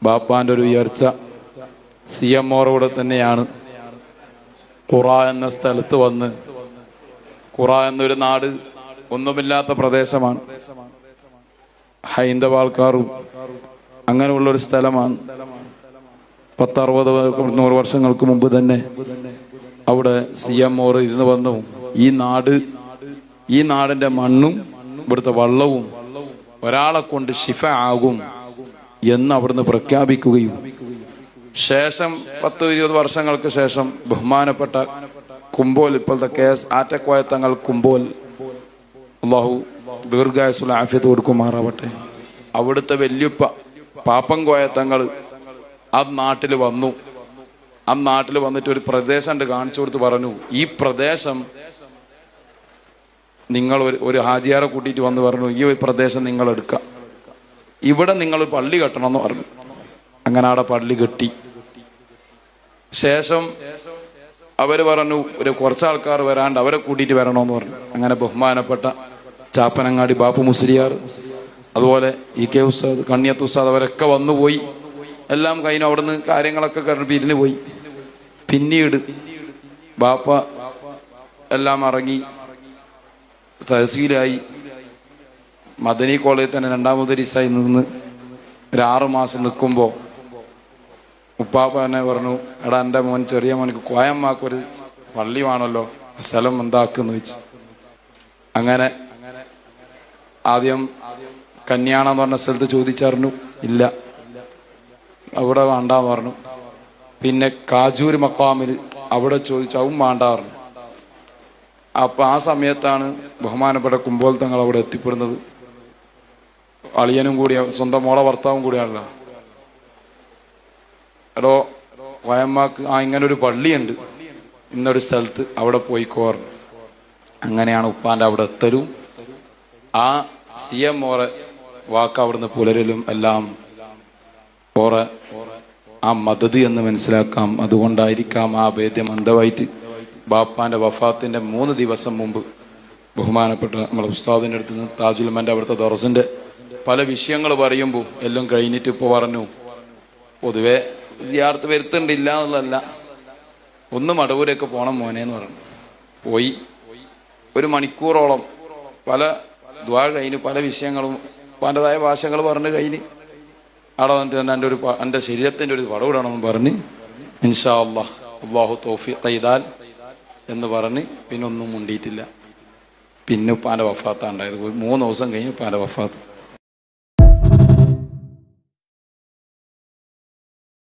ബാപ്പാൻ്റെ ഒരു ഉയർച്ച CMOറോടെ തന്നെയാണ്. ഖുറ എന്ന സ്ഥലത്ത് വന്ന്, ഖുറ എന്നൊരു നാട് ഒന്നുമില്ലാത്ത പ്രദേശമാണ്, ഹൈന്ദവ ആൾക്കാരും അങ്ങനെയുള്ളൊരു സ്ഥലമാണ്. 10-60-100 വർഷങ്ങൾക്ക് മുമ്പ് തന്നെ അവിടെ CMOർ ഇരുന്ന് പറഞ്ഞു, ഈ നാടിൻ്റെ മണ്ണും ഇവിടുത്തെ വള്ളവും ഒരാളെ കൊണ്ട് ശിഫ ആകും എന്ന് അവിടുന്ന് പ്രഖ്യാപിക്കുകയും ശേഷം 10-20 വർഷങ്ങൾക്ക് ശേഷം ബഹുമാനപ്പെട്ട കുമ്പോൽ, ഇപ്പോഴത്തെ KS ആറ്റക്കോയ തങ്ങൾ കുമ്പോൽ, അള്ളാഹു ദീർഘായുസ്സുൽ ആഫിയത്ത് കൊടുക്കുമാറാവട്ടെ, അവിടുത്തെ വല്യുപ്പ പാപ്പൻകോയ തങ്ങൾ ആ നാട്ടിൽ വന്നു. ആ നാട്ടിൽ വന്നിട്ട് ഒരു പ്രദേശം കാണിച്ചു കൊടുത്ത് പറഞ്ഞു, ഈ പ്രദേശം നിങ്ങൾ ഒരു ഹാജിയാറെ കൂട്ടിയിട്ട് വന്ന് പറഞ്ഞു, ഈ ഒരു പ്രദേശം നിങ്ങൾ എടുക്കുക, ഇവിടെ നിങ്ങൾ പള്ളി കെട്ടണം എന്ന് പറഞ്ഞു. അങ്ങനെ അവിടെ പള്ളി കെട്ടി. ശേഷം അവര് പറഞ്ഞു, കുറച്ച് ആൾക്കാർ വരാണ്ട് അവരെ കൂട്ടിയിട്ട് വരണമെന്ന് പറഞ്ഞു. അങ്ങനെ ബഹുമാനപ്പെട്ട ചാപ്പനങ്ങാടി ബാപ്പു മുസ്ലിയാർ, അതുപോലെ EK ഉസ്താദ്, കണ്ണിയത്ത് ഉസ്താദ്, അവരൊക്കെ വന്നുപോയി. എല്ലാം കഴിഞ്ഞു. അവിടുന്ന് കാര്യങ്ങളൊക്കെ കഴിഞ്ഞ് പിരിഞ്ഞു പോയി. പിന്നീട് ബാപ്പ എല്ലാം ഇറങ്ങി തഹസീലായി. മദനി കോളേജിൽ തന്നെ 2ാം മുദരിസായി നിന്ന് ഒരു 6 മാസം നിൽക്കുമ്പോൾ ഉപ്പാപ്പ തന്നെ പറഞ്ഞു, എടാ എൻ്റെ മോൻ, ചെറിയ മോനിക്ക് കോയമ്മാക്കൊരു പള്ളി വേണമല്ലോ, സ്ഥലം എന്താക്കുന്ന് വെച്ച്. അങ്ങനെ ആദ്യം കന്യാണം എന്ന് പറഞ്ഞ സ്ഥലത്ത് ചോദിച്ചറിഞ്ഞു, ഇല്ല അവിടെ വേണ്ടാന്ന് പറഞ്ഞു. പിന്നെ കാജൂർ മക്കാമിൽ അവിടെ ചോദിച്ചു, അതും വേണ്ട പറഞ്ഞു. അപ്പം ആ സമയത്താണ് ബഹുമാനപ്പെട്ട കുമ്പോൽ തങ്ങൾ അവിടെ എത്തിപ്പെടുന്നത്. അളിയനും കൂടിയ, സ്വന്തം മോളെ ഭർത്താവും കൂടിയാണല്ലോ. എടോ കോയമ്മാക്ക് ഇങ്ങനൊരു പള്ളിയുണ്ട് ഇന്നൊരു സ്ഥലത്ത്, അവിടെ പോയിക്കോർന്നു. അങ്ങനെയാണ് ഉപ്പാൻ്റെ അവിടെ എത്തലും ആ CMOറെ വാക്ക് അവിടുന്ന് പുലരലും എല്ലാം ഓറെ ആ മദത് എന്ന് മനസ്സിലാക്കാം. അതുകൊണ്ടായിരിക്കാം ആ ഭേദ്യം അന്ധമായിട്ട് ബാപ്പാൻ്റെ വഫാത്തിൻ്റെ 3 ദിവസം മുമ്പ് ബഹുമാനപ്പെട്ട നമ്മളെ ഉസ്താദിൻ്റെ അടുത്ത് നിന്ന് താജുൽമൻ്റെ അവിടുത്തെ ദർസിൻ്റെ പല വിഷയങ്ങൾ പറയുമ്പോൾ എല്ലാം കഴിഞ്ഞിട്ട് ഇപ്പോൾ പറഞ്ഞു, പൊതുവെ സിയാറത്ത് വരുത്തുണ്ടില്ല എന്നുള്ളതല്ല, ഒന്ന് മടവൂരൊക്കെ പോകണം മോനേന്ന് പറഞ്ഞു. പോയി 1 മണിക്കൂറോളം പല ദ്വാ കഴിഞ്ഞ് പല വിഷയങ്ങളും പലതായ ഭാഷകൾ പറഞ്ഞ് കഴിഞ്ഞ് അവിടെ വന്നിട്ട് എൻ്റെ ശരീരത്തിൻ്റെ ഒരു പടവിടണമെന്ന് പറഞ്ഞ് ഇൻഷാ അല്ലാഹ് അള്ളാഹു തൗഫീഖ് ചെയ്താൽ എന്ന് പറഞ്ഞ് പിന്നെ ഒന്നും മുണ്ടിയിട്ടില്ല. പിന്നെ ഉപ്പാൻ്റെ വഫാത്താണ് ഉണ്ടായത്. 3 ദിവസം കഴിഞ്ഞ് ഉപ്പാൻ്റെ വഫാത്ത്.